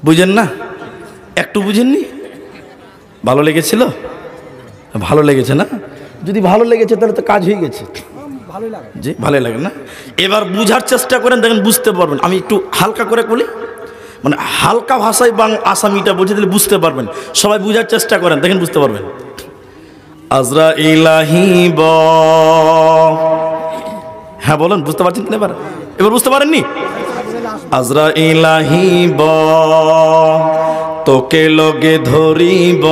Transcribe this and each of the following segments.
বুঝেন না? একটু বুঝেননি? ভালো লেগেছিল? ভালো লেগেছে না? যদি ভালো লেগেছে তাহলে তো কাজ হয়ে গেছে। জি, ভালো লাগে না? এবার বুঝার চেষ্টা করেন, দেখেন বুঝতে পারবেন। আমি একটু হালকা করে বলি, মানে হালকা ভাষায় আসামিটা বলছি, তাহলে বুঝতে পারবেন। সবাই বুঝার চেষ্টা করেন, দেখেন বুঝতে পারবেন। আজরাইল আহিব। হ্যাঁ বলেন, বুঝতে পারছেন কিনা? এবার বুঝতে পারেননি? আজরাইল আহিব, তোকে লগে ধরিব,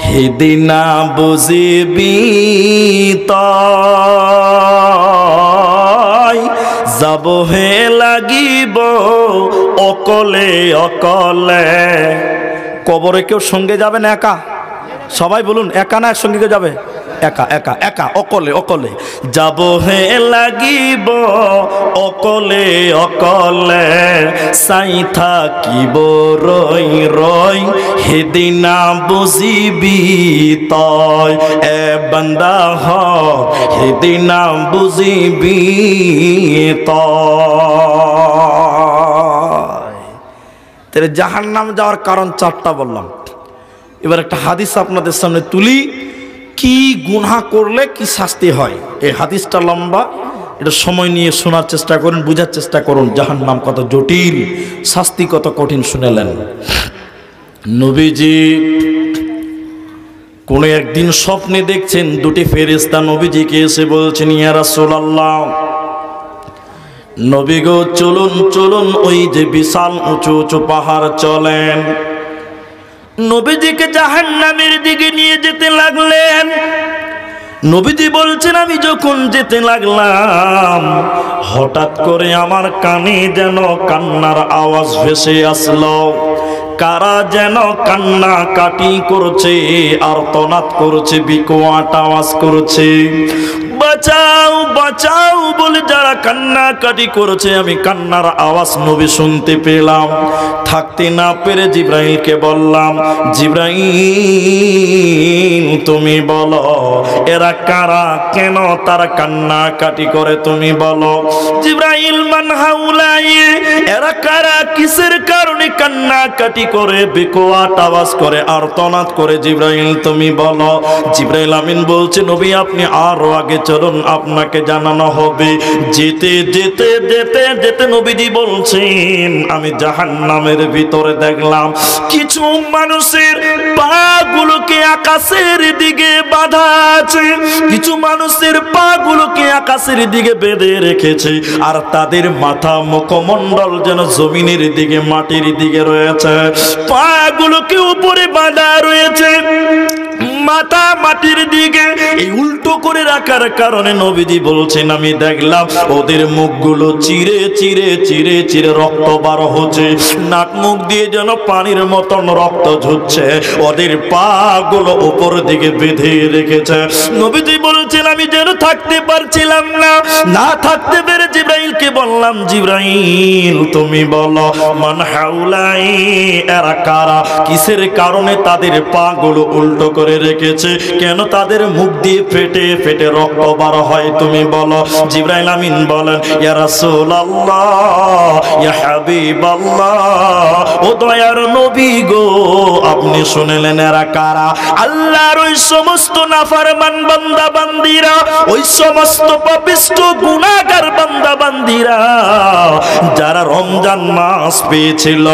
সেদিনা বুঝিবি তই, যাব হে লাগিব অকলে অকলে। কবরে কেউ সঙ্গে যাবে না একা? সবাই বলুন, একা না সঙ্গে কেউ যাবে? একা একা একা, অকলে অকলে যাব হে লাগিব অকলে অকলে, চাই থাকিব রই রই, সেদিনা বুঝিবি তই, এ বান্দা হ সেদিনা বুঝিবি তই। জাহান্নাম যাওয়ার কারণ চারটা বললাম। এবার একটা হাদিস আপনাদের সামনে তুলি, কি গুনাহ করলে কি শাস্তি হয়। এই হাদিসটা লম্বা, এটা সময় নিয়ে শোনার চেষ্টা করুন, বুঝার চেষ্টা করুন। জাহান্নাম কত জটিল, শাস্তি কত কঠিন শুনেলেন। নবীজি কোন একদিন স্বপ্নে দেখছেন দুটি ফেরেশতা নবীজিকে এসে বলছেন, ইয়া রাসূলুল্লাহ, নবী গো চলুন চলুন, ওই যে বিশাল উঁচু উঁচু পাহাড় চলেন। নবীজিকে জাহান্নামের দিকে নিয়ে যেতে লাগলেন। নবীজি বলছেন, আমি যখন যেতে লাগলাম হঠাৎ করে আমার কানে যেন কান্নার আওয়াজ ভেসে আসলো। কারা যেন কান্না কাটি করছে, আর্তনাদ করছে, বিকট আওয়াজ করছে, বাঁচাও বাঁচাও বলে যারা কান্না কাটি করেছে, আমি কান্নার আওয়াজ নবী শুনতে পেলাম। থাকতে না পেরে জিব্রাইলকে বললাম, জিব্রাইল তুমি বলো এরা কারা, কেন তারা কান্না কাটি করে, তুমি বলো। জিব্রাইল, মান হাউলাই, এরা কারা, কিসের কারণে কান্না কাটি করে, বিকট আওয়াজ করে, আর্তনাদ করে, জিব্রাইল তুমি বলো। জিব্রাইল আমিন বলছে, নবী আপনি আরো আগে চলুন, আপনাকে জানানো হবে। যেতে যেতে যেতে যেতে নবীজি বলছেন, আমি জাহান্নামের ভিতরে দেখলাম কিছু মানুষের পা গুলোকে আকাশের দিকে বাঁধা আছে, কিছু মানুষের পা গুলোকে আকাশের দিকে বেঁধে রেখেছে, আর তাদের মাথা মুখমণ্ডল যেন জমিনের দিকে মাটির দিকে রয়েছে। পা গুলোকে উপরে বাঁধা রয়েছে, মাথা মাটির দিকে। এই উল্টো করে রাখার কারণে নবীজি বলছেন, আমি দেখলাম ওদের মুখগুলো চিরে চিরে চিরে চিরে রক্ত বার হচ্ছে, নাক মুখ দিয়ে যেন পানির মতন রক্ত ঝরছে, ওদের পা গুলো উপর দিকে বেঁধে রেখেছে। নবীজি বলছেন, আমি যেন থাকতে পারছিলাম না, না থাকতে পেরে জিব্রাইলকে বললাম, জিব্রাইল তুমি বলো, মান হাউলাই, এরা কারা, কিসের কারণে তাদের পা গুলো উল্টো করে রেখেছে, কেন তাদের মুখ দিয়ে ফেটে ফেটে রক্ত বার হয়, তুমি বলো। জিব্রাইল আমিন বলেন, ইয়া রাসূলুল্লাহ, ইয়া হাবিবাল্লাহ, ও দয়ার নবী গো আপনি শুনলেন এরা কারা? আল্লাহর ওই সমস্ত নাফরমান বান্দা বান্দীরা, ওই সমস্ত পাপিষ্ঠ গুনাহগার বান্দা বান্দীরা যারা রমজান মাস পেয়েছিল,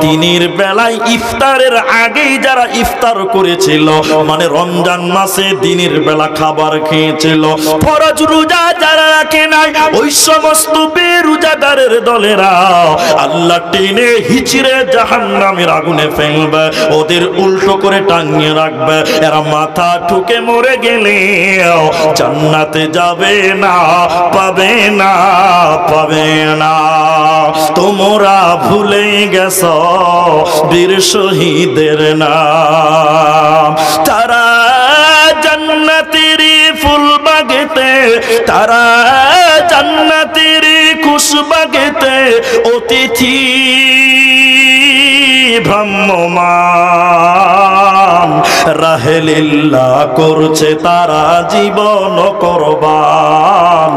দিনের বেলায় ইফতারের আগেই যারা ইফতার করেছিল, মানে রমজান মাসে দিনের বেলা খাবার খেয়েছিল, ফরজ রোজা যারা রাখে নাই, ওই সমস্ত বেরোজাদারের দলেরা আল্লাহ টেনে হিচড়ে জাহান্নামের আগুনে ফেলবে, ওদের উল্টো করে টাঙিয়ে রাখবে। এরা মাথা ঠুকে মরে গেলে জান্নাতে যাবে না, পাবে না, পাবে না। তোমরা ভুলে গেছো বীর শহীদের নাম, তারা জান্নাতের ফুল বাগেতে, তারা জান্নাতের খুশবাগেতে অতিথি ভ্রাম্যমান, রাহে লিল্লাহ করছে তারা জীবন কোরবান,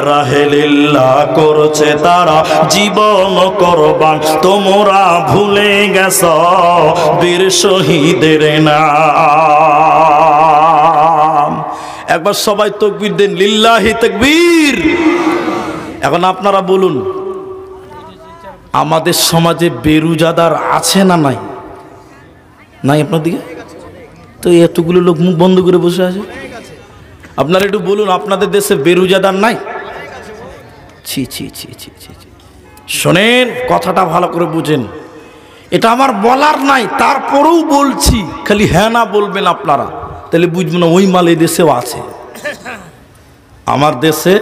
রাহে লিল্লাহ করছে তারা জীবন কোরবান। তোমরা ভুলে গেছ বীর শহীদের নাম। একবার সবাই তাকবীর দেন, লিল্লাহি তাকবীর। এখন আপনারা বলুন, আমাদের সমাজে বেরুজাদার আছে না নাই? নাই আপনার দিকে? তো এতগুলো লোক মুখ বন্ধ করে বসে আছে। আপনারা একটু বলুন, আপনাদের দেশে বেরুজাদার নাই? ছি ছি ছি ছি ছি। শোনেন, কথাটা ভালো করে বুঝেন। এটা আমার বলার নাই, তারপরেও বলছি। খালি হ্যাঁ না বলবেন আপনারা, তাহলে বুঝবেন না ওই মাল এই দেশেও আছে। আমার দেশে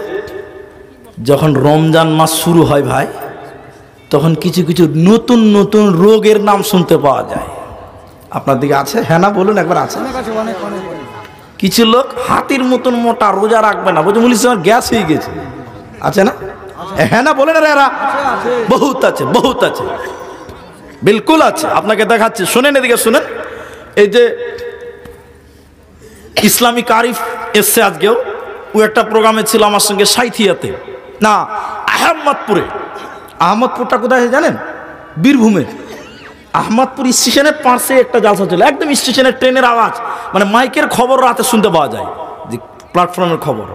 যখন রমজান মাস শুরু হয় ভাই, তখন কিছু কিছু নতুন নতুন রোগের নাম শুনতে পাওয়া যায়। আপনার দিকে আছে? হ্যাঁ না বলুন একবার। আছে কিছু লোক হাতির মতন মোটা, রোজা রাখবে না, বলছে বলিস আমার গ্যাস হয়ে গেছে। আছে না? হ্যাঁ না বলেন। এরা বহুত আছে, বহুত আছে, বিলকুল আছে। আপনাকে দেখাচ্ছি, শুনেন, এদিকে শুনেন। এই যে ইসলামিক আরিফ এসছে আজকেও, ও একটা প্রোগ্রামে ছিল আমার সঙ্গে, সাইথিয়াতে না আহমদপুরে। আহমদপুরটা কোথায় জানেন? বীরভূমে। আহমদপুর স্টেশনের পাশে একটা জালসা ছিল, একদম স্টেশনের ট্রেনের আওয়াজ, মানে মাইকের খবর রাতে শুনতে পাওয়া যায়, যে প্ল্যাটফর্মের খবর।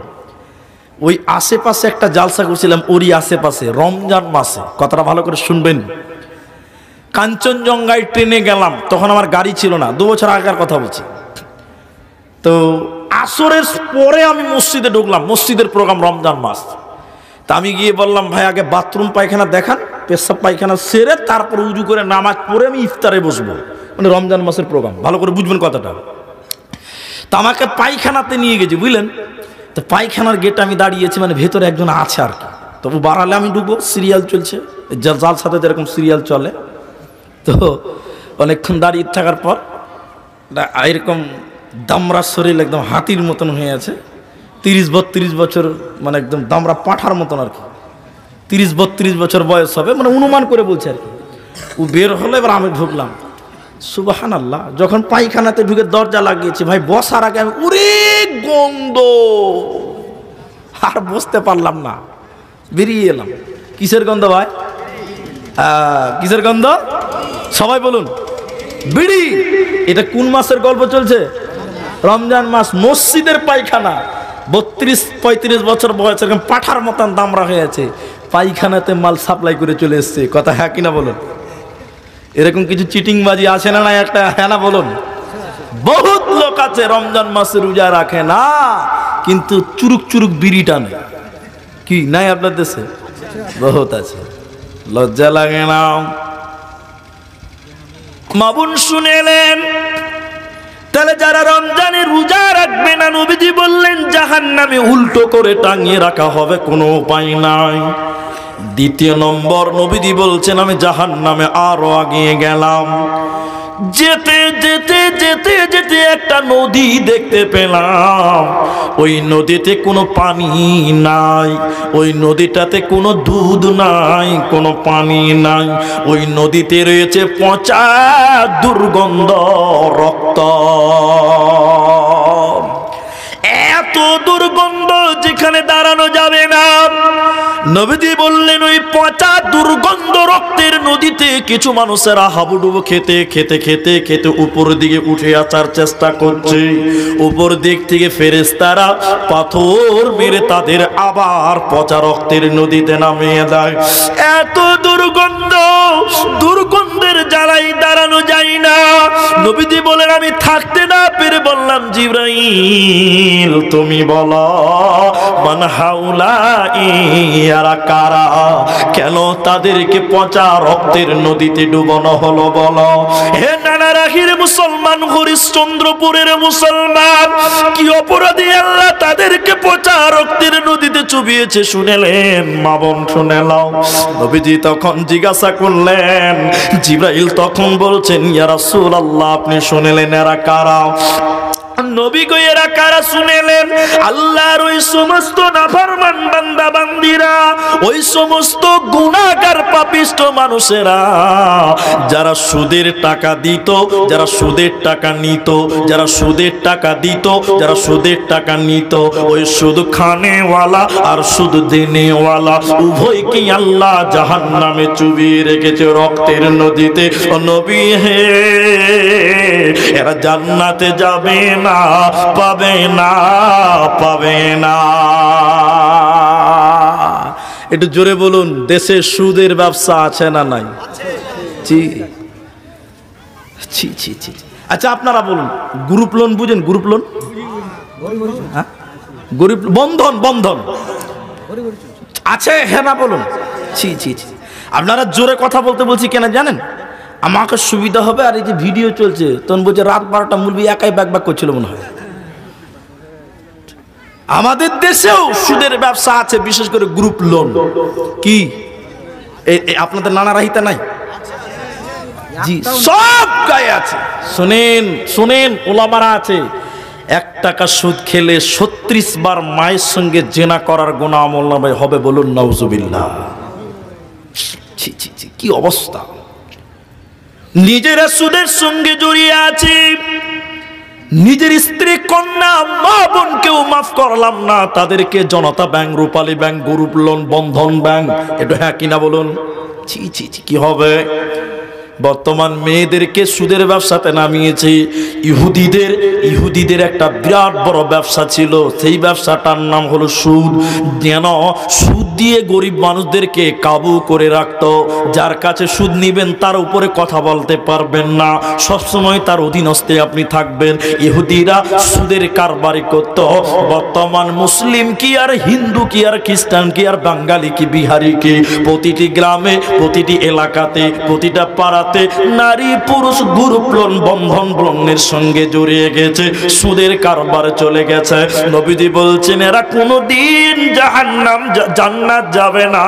ওই আশেপাশে একটা জালসা করছিলাম, ওরই আশেপাশে রমজান মাসে। কথাটা ভালো করে শুনবেন। কাঞ্চনজঙ্ঘায় ট্রেনে গেলাম, তখন আমার গাড়ি ছিল না, 2 বছর আগের কথা বলছি। তো আসরের পরে আমি মসজিদে ঢুকলাম, মসজিদের প্রোগ্রাম, রমজান মাস। তা আমি গিয়ে বললাম, ভাই আগে বাথরুম পায়খানা দেখান, পেশাব পায়খানা সেরে তারপর উজু করে নামাজ পড়ে আমি ইফতারে বসবো। মানে রমজান মাসের প্রোগ্রাম, ভালো করে বুঝবেন কথাটা। তা আমাকে পায়খানাতে নিয়ে গেছে, বুঝলেন। তো পায়খানার গেটে আমি দাঁড়িয়েছি, মানে ভেতরে একজন আছে আর কি। তবু বাড়ালে আমি ঢুকবো, সিরিয়াল চলছে, জাল সাথে যেরকম সিরিয়াল চলে। তো অনেকক্ষণ দাঁড়িয়ে থাকার পর এরকম দামরা শরীর একদম হাতির মতন হয়ে আছে, 30-32 বছর, মানে একদম দামরা পাঁঠার মতন আর কি। 30-32 বছর বয়স হবে, মানে অনুমান করে বলছে আর কি। ও বের হলো, এবার আমি ঢুকলাম। সুবহানাল্লাহ, যখন পায়খানাতে ঢুকে দরজা লাগিয়েছি ভাই, বসার আগে আমি উরে গন্ধ, আর বসতে পারলাম না, বেরিয়ে এলাম। কিসের গন্ধ ভাই? কিসের গন্ধ? সবাই বলুন, বিড়ি। এটা কোন মাসের গল্প চলছে? রমজান মাস। মসজিদের পায়খানা, 32-35 বছর বয়স, এরকম পাঠার মতন দামরা হয়ে আছে, পায়খানাতে মাল সাপ্লাই করে চলে এসছে। কথা হ্যাঁ কিনা বলুন? এরকম কিছু চিটিংবাজি আছে না? নাই একটা হ্যাঁ না বলুন? বহুত লোক আছে রমজান মাসে রোজা রাখে না, কিন্তু চুরুক চুরুক বিড়িটা নেই। কি নাই আপনার দেশে? বহুত আছে, লজ্জা লাগে না? মাবুন শুনেলেন, তাহলে যারা রমজানে রোজা রাখবে না, নবীজি বললেন জাহান্নামে উল্টো করে টাঙিয়ে রাখা হবে, কোনো উপায় নাই। দ্বিতীয় নম্বর, নবীজি বলছেন আমি জাহান্নামে আরো আগিয়ে গেলাম। যেতে যেতে যেতে যেতে একটা নদী দেখতে পেলাম। ওই নদীতে কোনো পানি নাই, ওই নদীটাতে কোনো দুধ নাই, কোনো পানি নাই। ওই নদীতে রয়েছে পচা দুর্গন্ধ রক্ত, এত দুর্গন্ধ যেখানে দাঁড়ানো যাবে না। নবীজি বললেন ওই পচা দুর্গন্ধ রক্তের নদীতে কিছু মানুষেরা হাবুডুবু খেতে খেতে খেতে খেতে উপর দিকে উঠে আসার চেষ্টা করছে। উপর দিক থেকে ফেরেশতারা পাথর মেরে তাদের আবার পচা রক্তের নদীতে নামিয়ে দেয়। এত দুর্গন্ধ, দুর্গন্ধের জ্বালাই দাঁড়ানো যায় না। নবীজি বলেন আমি থাকতে না পেরে বললাম জিবরাইল তুমি বলো মান হাউলাই, এরা কারা? কেন তাদেরকে পচা রক্তের নদীতে ডুবানো হলো বলো? হে নানারাহির মুসলমান, হরিশ্চন্দ্রপুরের মুসলমান, কি অপরাধী আল্লাহ তাদেরকে পচা রক্তের নদীতে চুবিয়েছে শুনেলেন? মা বোন শুনে নাও। নবীজি তখন জিজ্ঞাসা করলেন, জিবরাইল তখন বলছেন ইয়া রাসূলুল্লাহ আপনি শুনেলেন এরা কারা? নবী গো এরা কারা শুনেলেন? আল্লাহর ওই সমস্ত নাফরমান বান্দা বান্দিরা, ওই সমস্ত গুনাহগার পাপিষ্ট মানুষেরা যারা সুদের টাকা দিত, যারা সুদের টাকা নিত, যারা সুদের টাকা দিত, যারা সুদের টাকা নিত, ওই সুদ খানেওয়ালা আর সুদ দেনেওয়ালা উভয়কে আল্লাহ জাহান্নামে চুবিয়ে রেখেছে রক্তের নদীতে। ও নবী হে, এরা জান্নাতে যাবে না, পাবে না, পাবে না। একটু জোরে বলুন, দেশে সুদের ব্যবসা আছে না নাই? জি জি জি জি। আচ্ছা আপনারা বলুন, গ্রুপ লোন বুঝেন? গ্রুপ লোন, হ্যাঁ, গরিব বন্ধন, বন্ধন আছে হ্যাঁ না বলুন? জি জি জি। আপনারা জোরে কথা বলতে বলছি কেন জানেন? আমাকে সুবিধা হবে। আর এই যে ভিডিও চলছে, তখন বলছে রাত 12টা মুলবি একাই ব্যাক ব্যাক করছিল মনে হয়। আমাদের দেশেও সুদের ব্যবসা আছে, বিশেষ করে গ্রুপ লোন। কি আপনাদের নানা রাহিতা নাই? জি, সব গায়ে আছে। শুনেন শুনেন, ওলামারা আছে, 1 টাকা সুদ খেলে 36 বার মায়ের সঙ্গে জেনা করার গুনাহ আমলনামায় হবে। বলুন নাউজুবিল্লাহ। ছি ছি ছি, কি অবস্থা! নিজেরা সুদের সঙ্গে জড়িয়ে আছে, নিজের স্ত্রী, কন্যা, মা বোনকেও মাফ করলাম না, তাদেরকে জনতা ব্যাংক, রূপালী ব্যাংক, গ্রুপ লোন, বন্ধন ব্যাংক, একটু হ্যাঁ কিনা বলুন? ছি ছি ছি, কি হবে! বর্তমান মেয়েদেরকে সুদের ব্যবসাতে নামিয়েছে। ইহুদিদের একটা বিরাট বড় ব্যবসা ছিল, সেই ব্যবসাটার নাম হলো সুদ। যেন সুদ দিয়ে গরিব মানুষদেরকে কাবু করে রাখতো। যার কাছে সুদ নিবেন তার উপরে কথা বলতে পারবেন না, সবসময় তার অধীনস্থে আপনি থাকবেন। ইহুদিরা সুদের কারবারি করত। বর্তমান মুসলিম কি আর হিন্দু কি আর খ্রিস্টান কি আর বাঙালি কি বিহারি কি, প্রতিটি গ্রামে, প্রতিটি এলাকাতে, প্রতিটা পাড়া নারী পুরুষ গ্রুপ লোন, বন্ধন লোনের সঙ্গে জড়িয়ে গেছে, সুদের কারবার চলে গেছে। নবীজি বলছেন এরা কোনোদিন জাহান্নাম জান্নাত যাবে না,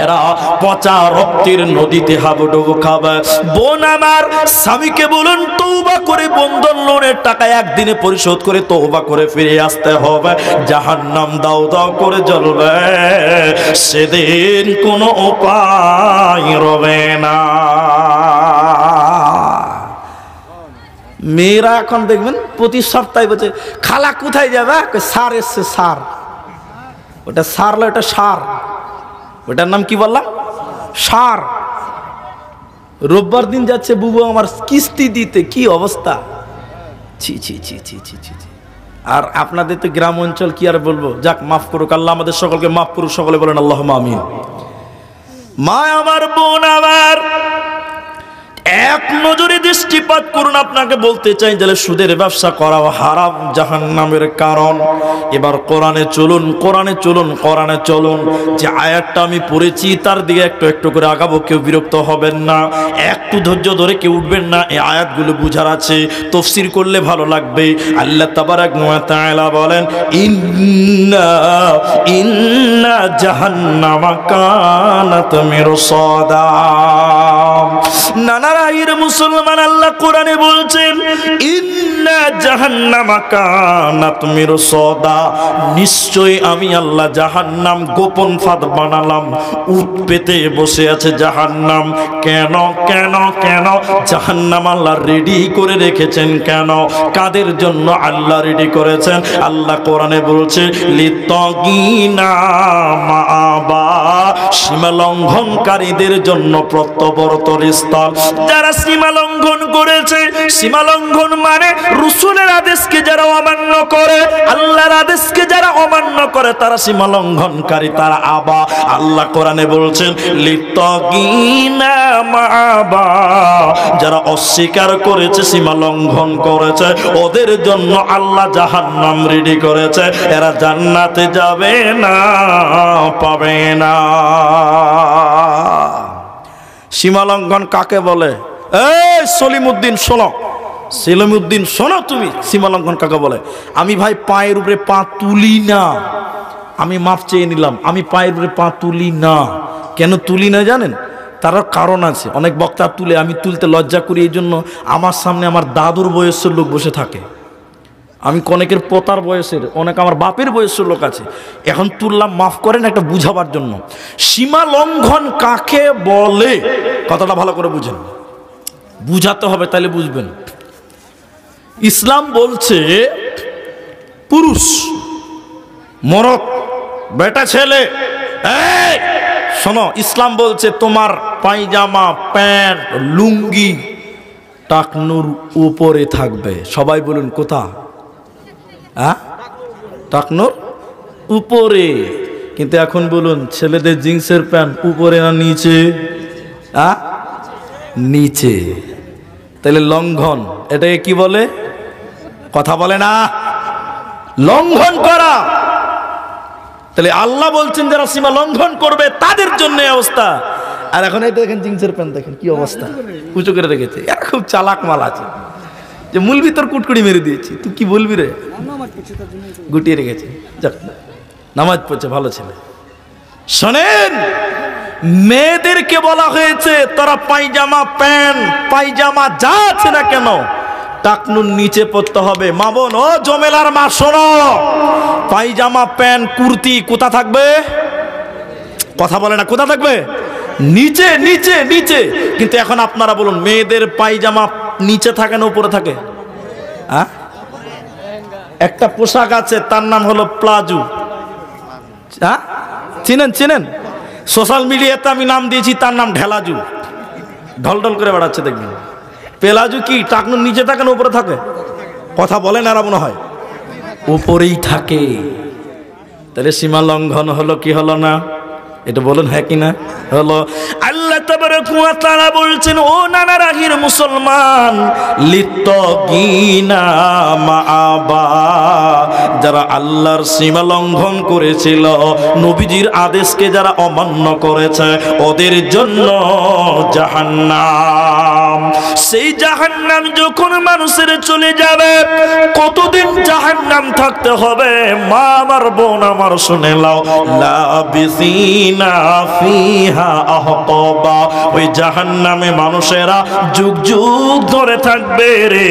এরা পচা রক্তের নদীতে হাবুডুবু খাবে। বোন আমার, স্বামীকে বলুন তওবা করে বন্ধন লোনের টাকা একদিনে পরিশোধ করে তওবা করে ফিরে আসতে হবে। জাহান্নাম দাও দাও করে জ্বলবে, সেদিন কোনো উপায় রবে না। মেয়েরা এখন দেখবেন প্রতি সপ্তাহে বলছে খালা কোথায় যাবে? সার এসছে, সার। ওটা সার, ওটা সার, ওটার নাম কি বললাম? সার। রোববার দিন যাচ্ছে বুবু আমার কিস্তি দিতে, কি অবস্থা! ছি ছি ছি ছি ছি ছি। আর আপনাদের তো গ্রাম অঞ্চল, কি আর বলবো। যাক, মাফ করুক আল্লাহ, আমাদের সকলকে মাফ করুক। সকলে বলেন আল্লাহুম্মা আমিন। মা আমার, বোন আমার, এক নজরে দৃষ্টিপাত করুন। আপনাকে বলতে চাই যে সুদের ব্যবসা করা হারাম, জাহান্নামের কারণ। এবার কোরআনে চলুন, কোরআনে চলুন, কোরআনে চলুন। যে আয়াতটা আমি পড়েছি তার দিকে একটু একটু করে আগাবো, কেউ বিরক্ত হবেন না, একটু ধৈর্য ধরে কেউ উঠবেন না। এই আয়াতগুলো বুঝার আছে, তাফসীর করলে ভালো লাগবে। আল্লাহ তাবারাক ওয়া তাআলা বলেন ইন্না জাহান্নামা কানাত মিরসাদা। নানা রাহির মুসলমান, আল্লাহ কোরআনে বলছেন ইন্না জাহান্নামা কানাত মিরসাদা, নিশ্চয়ই আমি আল্লাহ জাহান্নাম গোপন ফাঁদ বানালাম। উট পেতে বসে আছে জাহান্নাম। কেন কেন কেন জাহান্নাম আল্লাহ রেডি করে রেখেছেন? কেন, কাদের জন্য আল্লাহ রেডি করেছেন? আল্লাহ কোরআনে বলছে লিতাগিনা মাআবা, সীমা লঙ্ঘনকারীদের জন্য প্রত্যাবর্তন স্থল। যারা সীমা লঙ্ঘন করেছে, সীমা লঙ্ঘন মানে রাসূলের আদেশকে যারা অমান্য করে, আল্লাহর আদেশকে যারা অমান্য করে, তারা সীমা লঙ্ঘনকারী, তারা আবা। আল্লাহ কোরআনে বলছেন লিতাগিনা মাআবা, যারা অস্বীকার করেছে, সীমা লঙ্ঘন করেছে, ওদের জন্য আল্লাহ জাহান্নাম রেডি করেছে। এরা জান্নাতে যাবে না, পাবে না। সীমা লঙ্ঘন কাকে বলে? এই সলিমউদ্দিন শোনো, সলিমউদ্দিন শোনো, তুমি সীমা লঙ্ঘন কাকে বলে? আমি ভাই পায়ের উপরে পা তুলি না, আমি মাফ চেয়ে নিলাম, আমি পায়ের উপরে পা তুলি না। কেন তুলি না জানেন? তার কারণ আছে। অনেক বক্তা তুলে, আমি তুলতে লজ্জা করি, এই জন্য আমার সামনে আমার দাদুর বয়সের লোক বসে থাকে, আমি অনেকের পোতার বয়সের, অনেক আমার বাপের বয়সের লোক আছে, এখন তুললাম, মাফ করেন একটা বুঝাবার জন্য। সীমা লঙ্ঘন কাকে বলে কথাটা ভালো করে বুঝেন, বুঝাতে হবে তাহলে বুঝবেন। ইসলাম বলছে পুরুষ মরদ বেটা ছেলে, এই শোনো, ইসলাম বলছে তোমার পায়জামা প্যান্ট লুঙ্গি টাকনুর উপরে থাকবে। সবাই বলুন কোথা? টাকনুর উপরে। কিন্তু এখন বলুন ছেলেদের জিন্সের প্যান্ট উপরে না নিচে? নিচে। তাহলে লঙ্ঘন, এটাকে কি বলে? কথা বলে না, লঙ্ঘন করা। তাহলে আল্লাহ বলছেন যারা সীমা লঙ্ঘন করবে তাদের জন্য অবস্থা। আর এখন এই দেখেন জিন্সের প্যান্ট দেখেন কি অবস্থা, উঁচু করে রেখেছে। এরা খুব চালাক মাল আছে, যে মূল ভিতর কুটকুড়ি মেরে দিয়েছি, তুই কি বলবি রে, গুটিয়ে রেখেছে, যাক নামাজ পড়ছে, ভালো ছেলে। শোনেন, মেয়েদেরকে বলা হয়েছে তারা পায়জামা প্যান্ট পায়জামা যা আছে না কেন টাকনুর নিচে পড়তে হবে। মা বোন ও জমেলার মা শোনো, পায়জামা প্যান্ট কুর্তি কোথা থাকবে? কথা বলে না, কোথা থাকবে? নিচে নিচে নিচে। কিন্তু এখন আপনারা বলুন মেয়েদের পায়জামা নিচে থাকে না উপরে থাকে? একটা পোশাক আছে তার নাম হলো প্লাজো। চিনেন? চিনেন? সোশ্যাল মিডিয়াতে আমি নাম দিয়েছি তার নাম ঢেলাজু, ঢলঢল করে বেড়াচ্ছে দেখবেন। প্লাজো কি টাকনুর নিচে থাকে না উপরে থাকে? কথা বলেন, আর মনে হয় উপরেই থাকে। তাহলে সীমা লঙ্ঘন হলো কি হলো না? এটা বলুন হ্যাঁ কি না? হলো। আল্লাহ তাবারাকা ওয়া তাআলা বলছেন, ও নানা রাহির মুসলমান, লিত্তাগিনা মাআবা, যারা আল্লাহর সীমা লঙ্ঘন করেছিল, নবীজির আদেশকে যারা অমান্য করেছে, ওদের জন্য জাহান্নাম। সেই জাহান্নাম যখন মানুষের চলে যাবে, কতদিন জাহান্নাম থাকতে হবে? মা আমার বোন আমার শুনে নাও, লাবিসিনা ফিহা আহকাবা, ওই জাহান্নামে মানুষেরা যুগ যুগ ধরে থাকবে রে,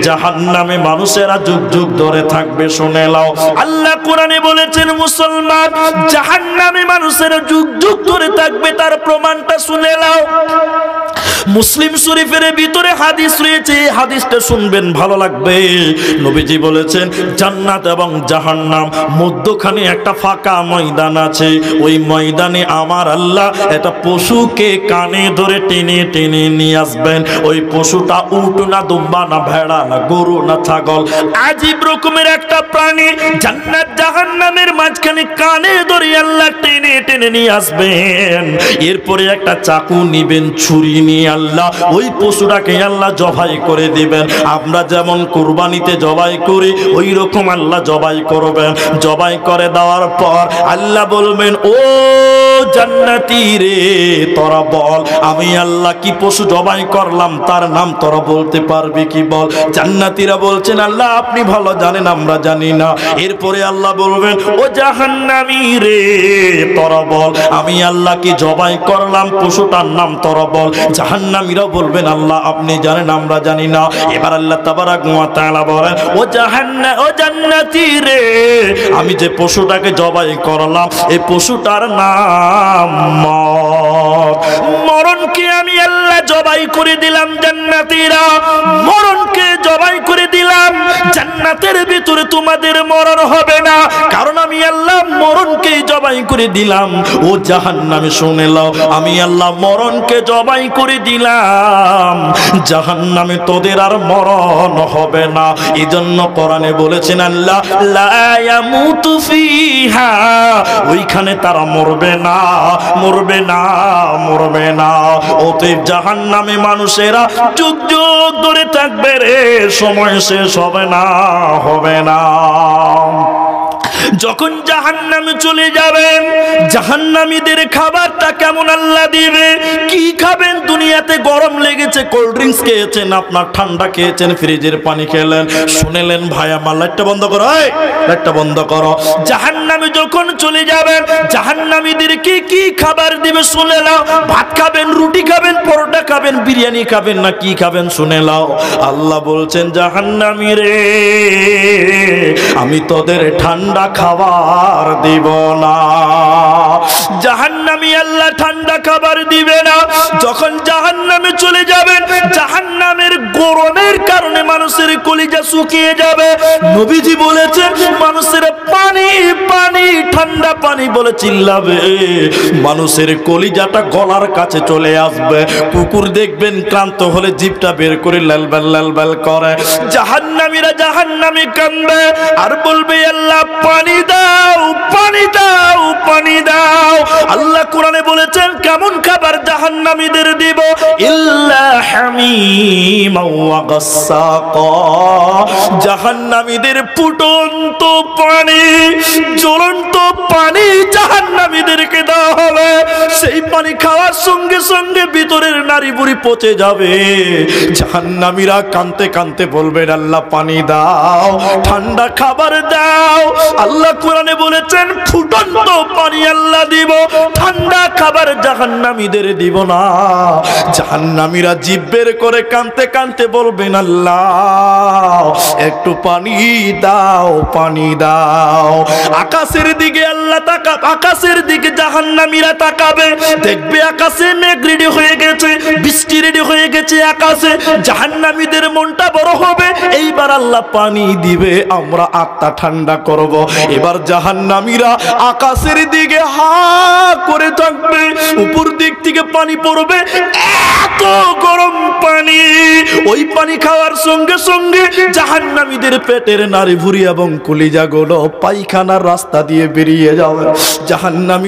জাহান্নামে মানুষেরা যুগ যুগ ধরে থাকবে। শুনে নাও, আল্লাহ কোরআনে বলেছেন মুসলমান জাহান্নামে মানুষেরা যুগ যুগ ধরে থাকবে, তার প্রমাণটা শুনে নাও। মুসলিম শরীফের ভিতরে হাদিস রয়েছে, হাদিসটা শুনবেন ভালো লাগবে। নবীজি বলেছেন জান্নাত এবং জাহান্নাম মধ্যখানে একটা ফাঁকা ময়দান আছে, ওই ময়দানে আমার আল্লাহ একটা পশুকে কানে ধরে টেনে টেনে নিয়ে আসবেন। ওই পশুটা উট না দুম্বা না ভেড়া না গরু না ছাগল, আজীব রকমের একটা প্রাণী জান্নাত জাহান্নামের মাঝখানে কানে ধরে আল্লাহ টেনে টেনে নিয়ে আসবেন। এরপরে একটা চাকু নিবেন, ছুরি নিয়ে আল্লাহ ওই পশুটাকে আল্লাহ জবাই করে দিবেন। আমরা যেমন কুরবানিতে জবাই করি ওই রকম আল্লাহ জবাই করবেন। জবাই করে দেওয়ার পর আল্লাহ বলবেন, ও জান্নাতি রে, তোরা বল আমি আল্লাহ কি পশু জবাই করলাম, তার নাম তোরা বলতে পারবি কি? বল। জান্নাতীরা বলছেন আল্লাহ আপনি ভালো জানেন, আমরা জানি না। এরপরে আল্লাহ বলবেন, ও জাহান্নামী রে, তোরা বল আমি আল্লাহ কি জবাই করলাম, পশুটার নাম তোরা বল। জাহান্নামীরা বলবেন আল্লাহ আপনি জানেন, আমরা জানি না। এবার আল্লাহ তাবারাকা ওয়া তাআলা বলেন, ও জান্নাতী রে, আমি যে পশুটাকে জবাই করলাম এই পশুটার নাম মরণ। মরণকে আমি আল্লাহ জবাই করে দিলাম। জান্নাতীরা মরণকে জবাই করে দিলাম। জান্নাতের ভিতরে তোমাদের মরণ হবে না, কারণ আমি আল্লাহ মরণকে জবাই করে দিলাম। ও জাহান্নামী শুনে নাও, আমি আল্লাহ মরণকে জবাই করে দিলাম, জাহান্নামে তোদের আর মরণ হবে না। এজন্য কোরআনে বলেছেন আল্লাহ লা ইয়ামুতু ফিহা, ওইখানে তারা মরবে না, মরবে না, মরবে না। অতএব জাহান্নামে মানুষেরা যুগ যুগ ধরে থাকবে রে, সময় শেষ হবে না, হবে না। যখন জাহান্নামে চলে যাবেন, জাহান্নামীদের খাবারটা কেমন আল্লাহ দিবে? কি খাবেন? দুনিয়াতে গরম লেগেছে, কোল্ড ড্রিঙ্কস খেয়েছেন, আপনার ঠান্ডা খেয়েছেন, ফ্রিজের পানি খেলেন, শুনেলেন ভাই আমার লাইটটা বন্ধ করো, এই লাইটটা বন্ধ করো। জাহান্নামে যখন চলে যাবেন, জাহান্নামীদেরকে কি খাবার দিবে শুনে নাও। ভাত খাবেন, রুটি খাবেন, পরোটা খাবেন, বিরিয়ানি খাবেন, না কি খাবেন শুনে নাও। আল্লাহ বলছেন জাহান্নামী রে, আমি তোদের ঠান্ডা খাবার দিব না। জাহান্নামী আল্লাহ ঠান্ডা খাবার দিবে না। যখন জাহান্নামে চলে যাবেন, জাহান্নামের গরমের কারণে মানুষের কলিজা শুকিয়ে যাবে। নবীজি বলেছেন মানুষের পানি পানি, ঠান্ডা পানি বলে চিল্লাবে, মানুষের কলিজাটা গলার কাছে চলে আসবে। কুকুর দেখবেন ক্লান্ত হলে জিভটা বের করে লালবাল লালবাল করে। জাহান্নামীরা জাহান্নামে কাঁদবে আর বলবে আল্লাহ পানি দাও, পানি দাও, পানি দাও। আল্লাহ কোরআনে বলেছেন কেমন খাবার জাহান্নামীদের দিব, ইল্লা হামিমা ওয়া গাসসাকা। জাহান্নামীদের ফুটন্ত পানি, জ্বলন্ত পানি জাহান্নামীদেরকে দেওয়া হবে। সেই পানি খাওয়ার সঙ্গে সঙ্গে ভিতরের নারী বুড়ি পচে যাবে। জাহান্নামীরা কাঁদতে কাঁদতে বলবেন আল্লাহ পানি দাও, ঠান্ডা খাবার দাও। আল্লাহ কোরআনে বলেছেন ফুটন্ত পানি আল্লাহ দিব, ঠান্ডা খাবার জাহান্নামীদের দিব না। জাহান্নামীরা জিভ বের করে কাঁদতে কাঁদতে বলবেন আল্লাহ একটু পানি দাও, পানি দাও। আকাশের দিকে আল্লাহ তাকাবে, আকাশের দিকে জাহান্নামীরা তাকাবে, দেখবে আকাশে মেঘ রেডি হয়ে গেছে, বৃষ্টি রেডি হয়ে গেছে আকাশে। জাহান্নামীদের মনটা বড় হবে, এইবার আল্লাহ পানি দিবে, আমরা আত্মা ঠান্ডা করব। এবার জাহান্নামীরা আকাশের দিকে হা করে থাকবে, উপর দিক থেকে পানি পড়বে, এত গরম পানি। ওই পানি খাওয়ার সঙ্গে সঙ্গে জাহান্নামীদের পেটের নাড়ি ভুঁড়ি এবং কলিজাগুলো পায়খানার রাস্তা দিয়ে বেরিয়ে যাবে। জাহান্নামী